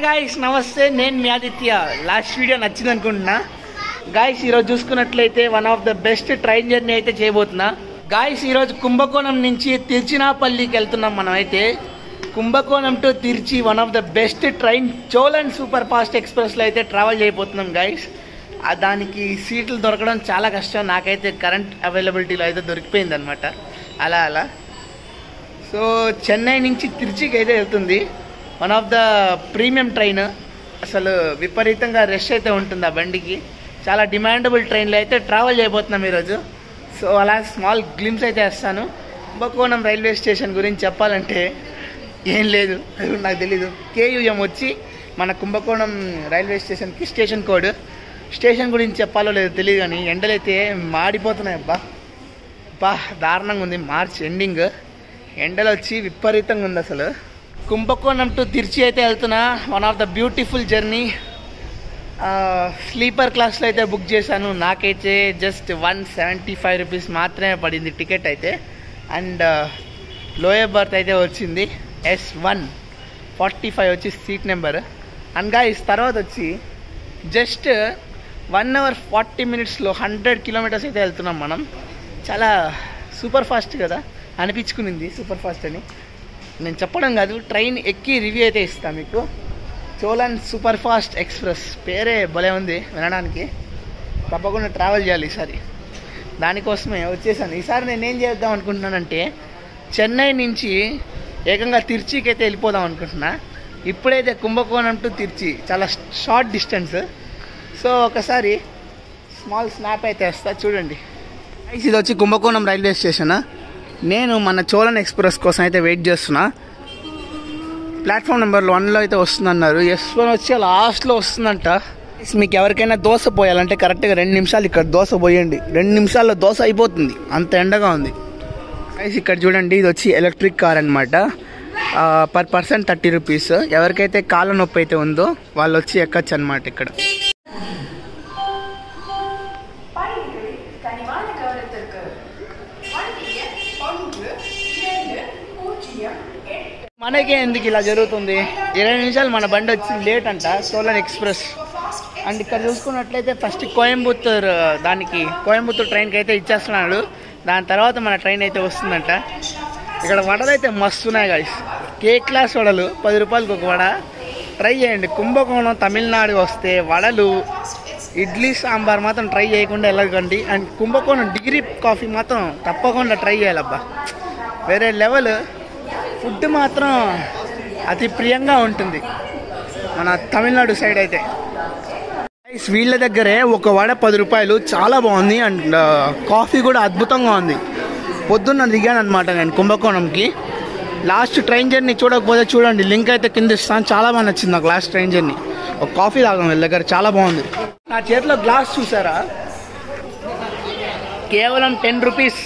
Guys నమస్తే, నేను మీ ఆదిత్య. లాస్ట్ వీడియో నచ్చింది అనుకుంటున్నా గాయ్స్. ఈరోజు చూసుకున్నట్లయితే one of the best train journey అయితే చేయబోతున్నా గాయ్స్. ఈరోజు కుంభకోణం నుంచి తిరుచినాపల్లికి వెళ్తున్నాం మనం. అయితే కుంభకోణం to Trichy one of the best train Cholan super fast ఎక్స్ప్రెస్లో అయితే ట్రావెల్ చేయబోతున్నాం గాయ్స్. దానికి సీట్లు దొరకడం చాలా కష్టం. నాకైతే కరెంట్ అవైలబిలిటీలో అయితే దొరికిపోయింది అనమాట. అలా సో చెన్నై నుంచి తిరుచికి అయితే వెళ్తుంది. One of the premium train. అసలు విపరీతంగా రష్ అయితే ఉంటుంది ఆ బండికి. చాలా డిమాండబుల్ ట్రైన్లో అయితే ట్రావెల్ చేయబోతున్నాం ఈరోజు. సో అలా స్మాల్ గ్లిమ్స్ అయితే వేస్తాను. కుంభకోణం రైల్వే స్టేషన్ గురించి చెప్పాలంటే ఏం లేదు, అది నాకు తెలీదు. కేయుఎం వచ్చి మన కుంభకోణం రైల్వే స్టేషన్కి స్టేషన్ కోడ్. స్టేషన్ గురించి చెప్పాలో లేదో తెలియదు, కానీ ఎండలైతే మాడిపోతున్నాయి. బా దారుణంగా ఉంది. మార్చ్ ఎండింగ్, ఎండలు వచ్చి విపరీతంగా ఉంది అసలు. కుంభకోణం టు తిరుచి అయితే వెళ్తున్నా. One of the beautiful journey. Sleeper క్లాస్లో అయితే బుక్ చేశాను. నాకైతే జస్ట్ 175 రూపీస్ మాత్రమే పడింది టికెట్ అయితే. అండ్ లోయర్ బర్త్ అయితే వచ్చింది S145 వచ్చి సీట్ నెంబర్. అండ్ గాయ్స్ తర్వాత వచ్చి జస్ట్ 1 hour 40 minutesలో 100 kilometers అయితే వెళ్తున్నాం మనం. చాలా సూపర్ ఫాస్ట్ కదా అనిపించుకునింది, సూపర్ ఫాస్ట్ అని. నేను చెప్పడం కాదు, ట్రైన్ ఎక్కి రివ్యూ అయితే ఇస్తాను మీకు. చోళన్ సూపర్ ఫాస్ట్ ఎక్స్ప్రెస్ పేరే భలే ఉంది వినడానికి. తప్పకుండా ట్రావెల్ చేయాలి ఈసారి. దానికోసమే వచ్చేసాను. ఈసారి నేను ఏం చేద్దాం అనుకుంటున్నానంటే చెన్నై నుంచి ఏకంగా తిరుచికి అయితే వెళ్ళిపోదాం అనుకుంటున్నా. ఇప్పుడైతే కుంభకోణం టు తిరుచి చాలా షార్ట్ డిస్టెన్స్. సో ఒకసారి స్మాల్ స్నాప్ అయితే వేస్తా చూడండి. ఇది వచ్చి కుంభకోణం రైల్వే స్టేషన్. నేను మన చోళన్ ఎక్స్ప్రెస్ కోసం అయితే వెయిట్ చేస్తున్నా. ప్లాట్ఫామ్ నెంబర్ 1లో అయితే వస్తుందన్నారు. S1 వచ్చి లాస్ట్లో వస్తుందంట. మీకు ఎవరికైనా దోశ పోయాలంటే కరెక్ట్గా 2 నిమిషాలు ఇక్కడ దోశ పోయండి. 2 నిమిషాల్లో దోశ అయిపోతుంది, అంత ఎండగా ఉంది. ఇక్కడ చూడండి, ఇది వచ్చి ఎలక్ట్రిక్ కార్ అనమాట. Per person 30 rupees. ఎవరికైతే కాళ్ళ నొప్పి అయితే ఉందో వాళ్ళు వచ్చి ఎక్కచ్చు అనమాట ఇక్కడ. మనకే ఎందుకు ఇలా జరుగుతుంది? 20 నిమిషాలు మన బండి వచ్చి లేట్ అంట చోళన్ ఎక్స్ప్రెస్. అండ్ ఇక్కడ చూసుకున్నట్లయితే ఫస్ట్ కోయంబత్తూర్ ట్రైన్కి అయితే ఇచ్చేస్తున్నాడు. దాని తర్వాత మన ట్రైన్ అయితే వస్తుందంట. ఇక్కడ వడలు అయితే మస్తున్నాయి గాయ్స్. K క్లాస్ వడలు 10 రూపాయలకి ఒక వడ. ట్రై చేయండి. కుంభకోణం తమిళనాడు వస్తే వడలు, ఇడ్లీ, సాంబార్ మాత్రం ట్రై చేయకుండా వెళ్ళకండి. అండ్ కుంభకోణం డిగ్రీ కాఫీ మాత్రం తప్పకుండా ట్రై చేయాలబ్బా. వేరే లెవెల్. ఫుడ్ మాత్రం అతి ప్రియంగా ఉంటుంది మన తమిళనాడు సైడ్ అయితే. వీళ్ళ దగ్గరే ఒక వడ 10 రూపాయలు, చాలా బాగుంది. అండ్ కాఫీ కూడా అద్భుతంగా ఉంది. పొద్దున్న దిగాను అనమాట నేను కుంభకోణంకి. లాస్ట్ ట్రైన్ జర్నీ చూడకపోతే చూడండి, లింక్ అయితే కింద ఇస్తాను. చాలా బాగా నచ్చింది నాకు లాస్ట్ ట్రైన్ జర్నీ. ఒక కాఫీ తాగాం వీళ్ళ దగ్గర, చాలా బాగుంది. నా చేతిలో గ్లాస్ చూసారా, కేవలం 10 రూపీస్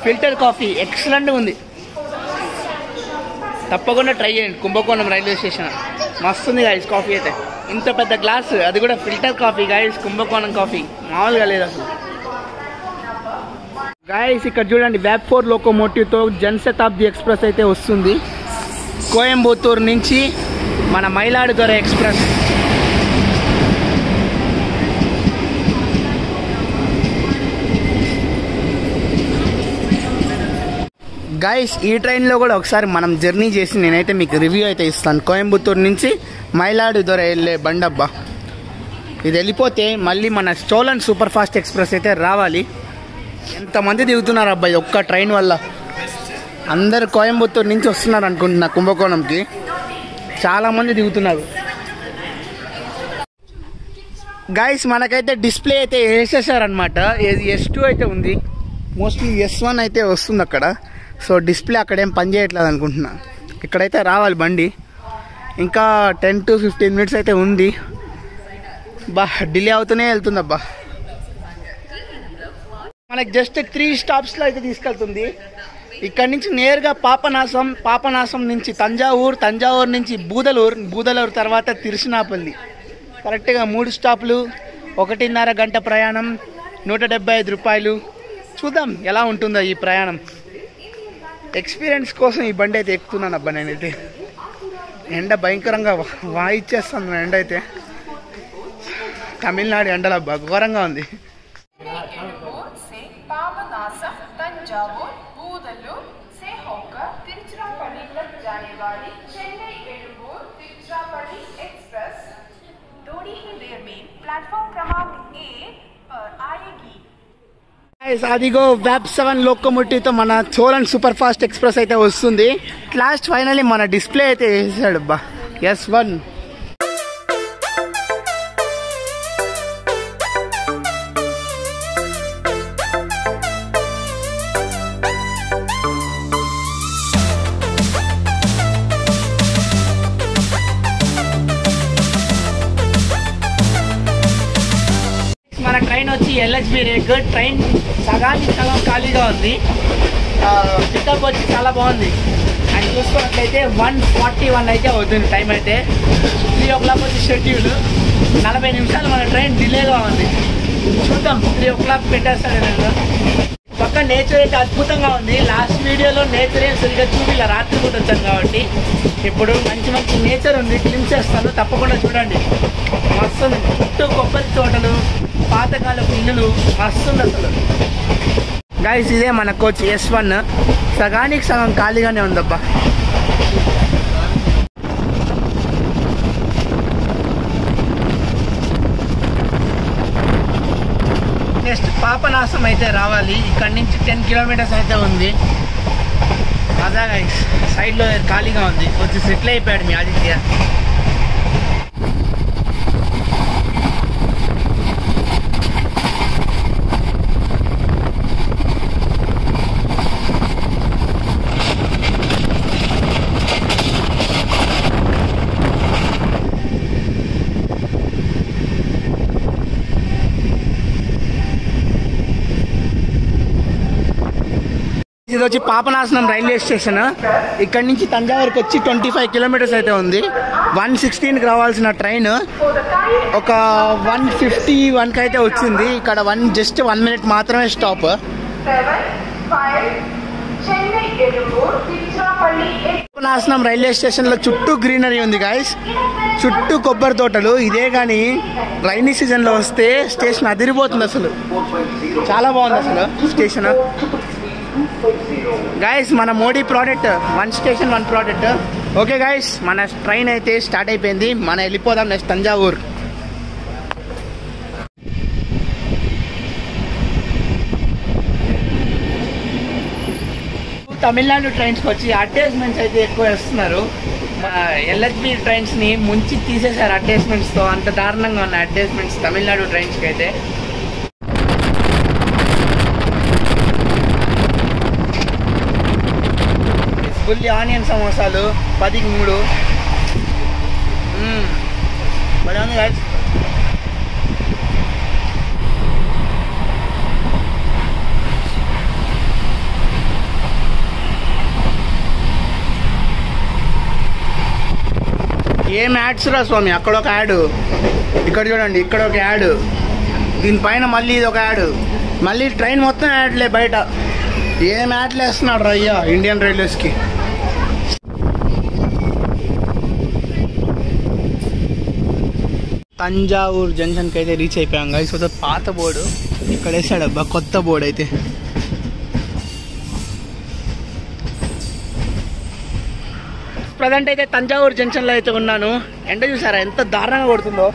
ఫిల్టర్ కాఫీ. ఎక్సలెంట్గా ఉంది. తప్పకుండా ట్రై చేయండి. కుంభకోణం రైల్వే స్టేషన్ మస్తుంది గాయస్. కాఫీ అయితే ఇంత పెద్ద గ్లాస్, అది కూడా ఫిల్టర్ కాఫీ గాయస్. కుంభకోణం కాఫీ మామూలుగా లేదు అసలు గాయస్. ఇక్కడ చూడండి, VAP4 లోకోమోటివ్తో జనశతాబ్ది ఎక్స్ప్రెస్ అయితే వస్తుంది. కోయంబత్తూరు నుంచి మన మైలాడుతుర ఎక్స్ప్రెస్. గాయస్ ఈ ట్రైన్లో కూడా ఒకసారి మనం జర్నీ చేసి నేనైతే మీకు రివ్యూ అయితే ఇస్తాను. కోయంబత్తూరు నుంచి మైలాడుతుర వెళ్ళే బండబ్బా. ఇది వెళ్ళిపోతే మళ్ళీ మన చోళన్ సూపర్ ఫాస్ట్ ఎక్స్ప్రెస్ అయితే రావాలి. ఎంతమంది దిగుతున్నారు అబ్బాయి ఒక్క ట్రైన్ వల్ల. అందరు కోయంబత్తూరు నుంచి వస్తున్నారు అనుకుంటున్నా కుంభకోణంకి. చాలామంది దిగుతున్నారు గాయస్. మనకైతే డిస్ప్లే అయితే వేసేసారనమాట. S2 అయితే ఉంది, మోస్ట్లీ S1 అయితే వస్తుంది అక్కడ. సో డిస్ప్లే అక్కడేం పని చేయట్లేదు అనుకుంటున్నా. ఇక్కడైతే రావాలి బండి. ఇంకా 10 to 15 minutes అయితే ఉంది. డిలే అవుతూనే వెళ్తుంది అబ్బా. మనకి జస్ట్ 3 స్టాప్స్లో అయితే తీసుకెళ్తుంది. ఇక్కడ నుంచి నేరుగా పాపనాశం నుంచి తంజావూరు నుంచి బూదలూరు తర్వాత తిరుచినాపల్లి. కరెక్ట్గా 3 స్టాపులు, 1.5 గంట ప్రయాణం, 175 రూపాయలు. చూద్దాం ఎలా ఉంటుందో ఈ ప్రయాణం. ఎక్స్పీరియన్స్ కోసం ఈ బండి అయితే ఎక్కుతున్నాను అబ్బా నేనైతే. ఎండ భయంకరంగా వాయిచ్చేస్తుంది ఎండ అయితే. తమిళనాడు ఎండలో ఘోరంగా ఉంది. అదిగో వెబ్ 7 లోకోమోటివ్తో మన చోళన్ సూపర్ ఫాస్ట్ ఎక్స్ప్రెస్ అయితే వస్తుంది. లాస్ట్ ఫైనల్లీ మన డిస్ప్లే అయితే వేసాడు బా S1. మన ట్రైన్ వచ్చి LHB రేక్. ట్రైన్ సగానికి సగం ఖాళీగా ఉంది. పికప్ వచ్చి చాలా బాగుంది. అండ్ చూసుకున్నట్లయితే 1:41 అయితే అవుతుంది టైం అయితే. 3 o'clock వచ్చి షెడ్యూల్. 40 నిమిషాలు మన ట్రైన్ డిలేగా ఉంది. చూద్దాం 3 o'clock పెట్టేస్తాడు నేను. పక్క నేచర్ అయితే అద్భుతంగా ఉంది. లాస్ట్ వీడియోలో నేచర్ ఏం సరిగ్గా చూపిలా, రాత్రి పూట వచ్చాను కాబట్టి. ఇప్పుడు మంచి మంచి నేచర్ ఉంది, క్లిమ్ చేస్తాను, తప్పకుండా చూడండి. మస్తు ఉంది. చుట్టూ కొబ్బరి తోటలు, పాతకాలపు ఇల్లులు, మస్తుంది అసలు. గైస్ ఇదే మన కోచ్ S1. సగానికి సగం ఖాళీగానే ఉందబ్బా. నెక్స్ట్ పాపనాశం అయితే రావాలి. ఇక్కడ నుంచి 10 kilometers అయితే ఉంది. అదా గైస్ సైడ్లో ఖాళీగా ఉంది. వచ్చి సెటిల్ అయిపోయాడు మీ ఆదిత్య. ఇది వచ్చి పాపనాశనం రైల్వే స్టేషన్. ఇక్కడ నుంచి తంజావూరుకి వచ్చి 25 kilometers అయితే ఉంది. 1:16కి రావాల్సిన ట్రైన్ ఒక 1:51కి అయితే వచ్చింది. ఇక్కడ జస్ట్ 1 minute మాత్రమే స్టాప్. పాపనాశనం రైల్వే స్టేషన్ లో చుట్టూ గ్రీనరీ ఉంది గాయస్. చుట్టూ కొబ్బరి తోటలు. ఇదే కానీ రైనీ సీజన్ లో వస్తే స్టేషన్ అదిరిపోతుంది అసలు. చాలా బాగుంది అసలు స్టేషన్. గైస్ మన Modi product, 1 station 1 product. Okay guys మన ట్రైన్ అయితే స్టార్ట్ అయిపోయింది. మనం వెళ్ళిపోదాం నెక్స్ట్ తంజావూరు. తమిళనాడు ట్రైన్స్కి వచ్చి అడ్వర్టైజ్మెంట్స్ అయితే ఎక్కువ వేస్తున్నారు. LHB ట్రైన్స్ని ముంచి తీసేశారు అడ్వర్టైజ్మెంట్స్తో. అంత దారుణంగా ఉన్నాయి అడ్వర్టైజ్మెంట్స్ తమిళనాడు ట్రైన్స్కి అయితే. ఫుల్లీ ఆనియన్ సమోసాలు 10కి 3. భలే ఉంది గైస్. ఏం యాడ్స్ రా స్వామి. అక్కడ ఒక యాడ్, ఇక్కడ చూడండి, ఇక్కడ ఒక యాడ్, దీనిపైన మళ్ళీ ఇది ఒక యాడ్, మళ్ళీ ట్రైన్ మొత్తం యాడ్లే బయట. ఏం యాడ్లు వేస్తున్నాడు రా అయ్యా ఇండియన్ రైల్వేస్కి. తంజావూరు జంక్షన్కి అయితే రీచ్ అయిపోయాం గైస్. సో పాత బోర్డు ఇక్కడ వేసాడు అబ్బా, కొత్త బోర్డు అయితే. ప్రజెంట్ అయితే తంజావూరు జంక్షన్లో అయితే ఉన్నాను. ఎండ చూసారా ఎంత దారుణంగా కొడుతుందో.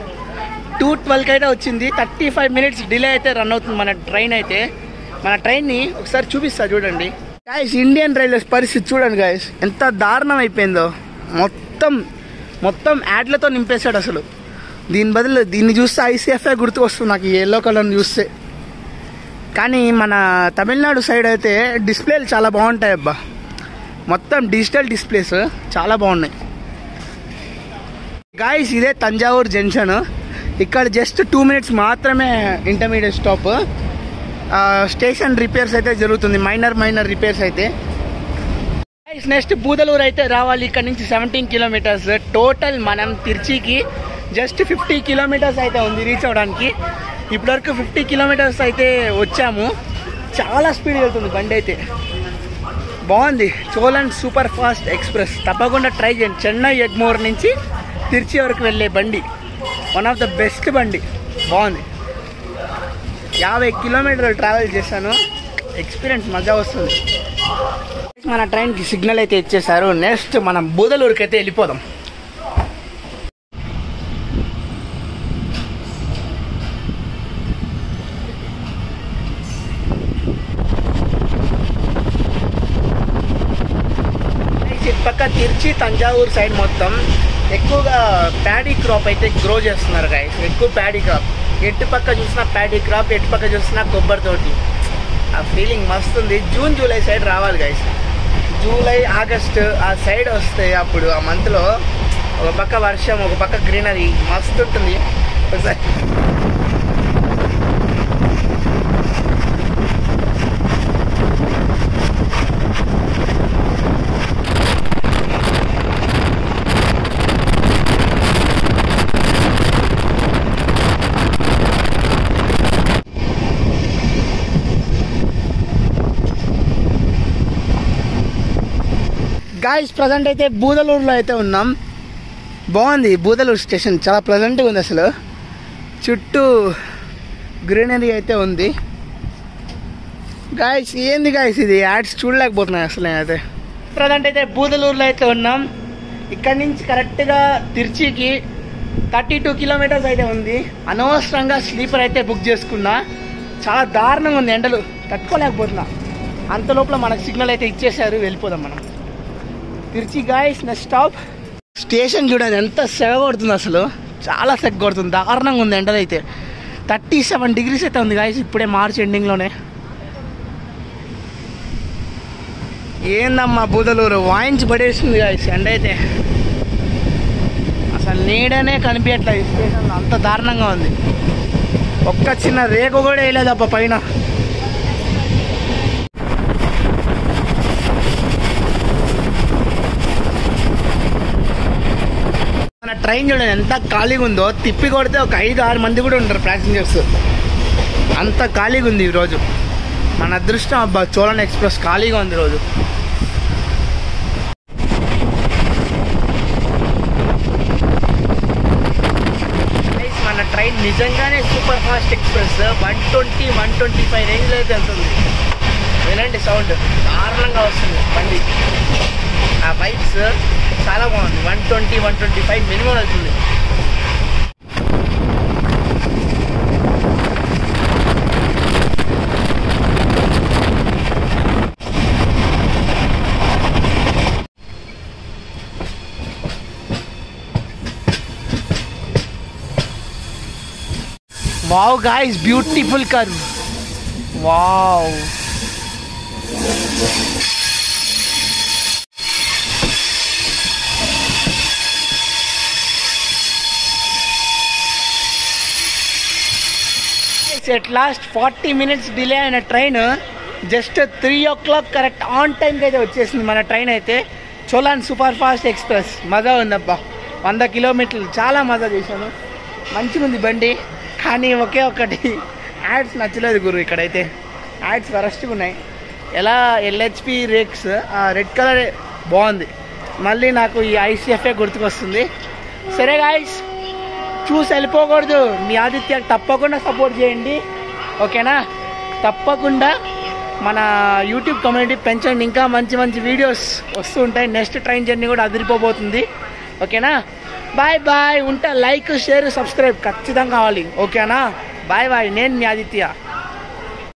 2:12కి అయితే వచ్చింది. 35 minutes డిలే అయితే రన్ అవుతుంది మన ట్రైన్ అయితే. మన ట్రైన్ని ఒకసారి చూపిస్తా చూడండి గాయస్. ఇండియన్ రైల్వేస్ పరిస్థితి చూడండి గాయస్, ఎంత దారుణం అయిపోయిందో. మొత్తం యాడ్లతో నింపేశాడు అసలు. దీని బదులు దీన్ని చూస్తే ICFI గుర్తుకు వస్తుంది నాకు, ఈ ఎల్లో కలర్ని చూస్తే. కానీ మన తమిళనాడు సైడ్ అయితే డిస్ప్లేలు చాలా బాగుంటాయి అబ్బా. మొత్తం డిజిటల్ డిస్ప్లేస్ చాలా బాగున్నాయి గాయస్. ఇదే తంజావూరు జంక్షన్. ఇక్కడ జస్ట్ 2 minutes మాత్రమే ఇంటర్మీడియట్ స్టాప్. స్టేషన్ రిపేర్స్ అయితే జరుగుతుంది, మైనర్ రిపేర్స్ అయితే. నెక్స్ట్ బూదలూరు అయితే రావాలి. ఇక్కడ నుంచి 17 kilometers. టోటల్ మనం తిరుచికి జస్ట్ 50 kilometers అయితే ఉంది రీచ్ అవ్వడానికి. ఇప్పటివరకు 50 kilometers అయితే వచ్చాము. చాలా స్పీడ్ వెళ్తుంది బండి అయితే. బాగుంది. చోళన్ సూపర్ ఫాస్ట్ ఎక్స్ప్రెస్ తప్పకుండా ట్రై చేయండి. చెన్నై ఎగ్మోర్ నుంచి తిరుచి వరకు వెళ్ళే బండి, వన్ ఆఫ్ ద బెస్ట్ బండి. బాగుంది. 50 కిలోమీటర్లు ట్రావెల్ చేశాను. ఎక్స్పీరియన్స్ మజా వస్తుంది. మన ట్రైన్కి సిగ్నల్ అయితే ఇచ్చేసారు. నెక్స్ట్ మనం బూదలూరుకి అయితే వెళ్ళిపోదాం. పక్క తిరుచి తంజావూరు సైడ్ మొత్తం ఎక్కువగా ప్యాడీ క్రాప్ అయితే గ్రో చేస్తున్నారు గైస్. ఎక్కువ ప్యాడీ క్రాప్, ఎటు పక్క చూసినా ప్యాడీ క్రాప్, ఎటు పక్క చూసినా కొబ్బరి తోటి. ఆ ఫీలింగ్ మస్తు ఉంది. జూన్ జూలై సైడ్ రావాలి గైస్. జూలై ఆగస్టు ఆ సైడ్ వస్తే అప్పుడు ఆ మంత్లో ఒక పక్క వర్షం, ఒక పక్క గ్రీనరీ మస్తు ఉంటుంది. ఒకసారి గాయ్స్ ప్రజెంట్ అయితే బూదలూరులో అయితే ఉన్నాం. బాగుంది బూదలూరు స్టేషన్, చాలా ప్లెజెంట్గా ఉంది. అసలు చుట్టూ గ్రీనరీ అయితే ఉంది. గాయ్స్ ఏంది గాయ్స్ ఇది, యాడ్స్ చూడలేకపోతున్నాయి అసలు. నేనైతే ప్రజెంట్ అయితే బూదలూరులో అయితే ఉన్నాం. ఇక్కడి నుంచి కరెక్ట్గా తిరుచికి 32 కిలోమీటర్స్ అయితే ఉంది. అనవసరంగా స్లీపర్ అయితే బుక్ చేసుకున్నా. చాలా దారుణంగా ఉంది, ఎండలు తట్టుకోలేకపోతున్నా. అంత లోపల మనకు సిగ్నల్ అయితే ఇచ్చేసారు, వెళ్ళిపోదాం మనం Trichy. Guys next stop. Station చూడండి ఎంత సెగ కొడుతుంది, అసలు చాలా సెగ కొడుతుంది. దారుణంగా ఉంది ఎండలు అయితే. 37 డిగ్రీస్ అయితే ఉంది గాయస్ ఇప్పుడే మార్చ్ ఎండింగ్లోనే. ఏందమ్మా బూదలూరు వాయించి పడేస్తుంది గాయస్ ఎండ అయితే. అసలు నీడనే కనిపించట్లేదు ఈ స్టేషన్లో, అంత దారుణంగా ఉంది. ఒక్క చిన్న రేకు కూడా వేయలేదప్ప పైన. మన ట్రైన్ చూడండి ఎంత ఖాళీగా ఉందో. తిప్పి కొడితే ఒక 5-6 మంది కూడా ఉంటారు ప్యాసింజర్స్. అంత ఖాళీగా ఉంది ఈరోజు. మన అదృష్టం అబ్బా, చోళన్ ఎక్స్ప్రెస్ ఖాళీగా ఉంది ఈరోజు. మన ట్రైన్ నిజంగానే సూపర్ ఫాస్ట్ ఎక్స్ప్రెస్. 120-125 రేంజ్లో అయితే వెళ్తుంది. వినండి సౌండ్, దారుణంగా వస్తుంది బండి. ఆ వైబ్స్ చాలా బాగుంది. 120-125 మినిమం అవుతుంది. Wow guys, beautiful curve. Wow at last 40 minutes delay అయిన train just 3 o'clock correct on టైంకి అయితే వచ్చేసింది మన ట్రైన్ అయితే. చోళన్ సూపర్ ఫాస్ట్ ఎక్స్ప్రెస్ మజా ఉందబ్బా. 100 కిలోమీటర్లు చాలా మజా చేశాను. మంచిగా ఉంది బండి. కానీ ఒకే ఒకటి యాడ్స్ నచ్చలేదు గురు. ఇక్కడైతే యాడ్స్ వరస్ట్గా ఉన్నాయి. ఎలా LHP రేక్స్ రెడ్ కలర్ బాగుంది. మళ్ళీ నాకు ఈ ICFA గుర్తుకొస్తుంది. సరే గాయ్స్, చూసి వెళ్ళిపోకూడదు. మీ ఆదిత్య తప్పకుండా సపోర్ట్ చేయండి, ఓకేనా? తప్పకుండా మన యూట్యూబ్ కమ్యూనిటీ పెంచండి. ఇంకా మంచి మంచి వీడియోస్ వస్తూ ఉంటాయి. నెక్స్ట్ ట్రైన్ జర్నీ కూడా అదిరిపోబోతుంది, ఓకేనా? Bye bye. ఉంటా. లైక్, షేర్, సబ్స్క్రైబ్ ఖచ్చితంగా కావాలి, ఓకేనా? Bye bye. నేను మీ ఆదిత్య.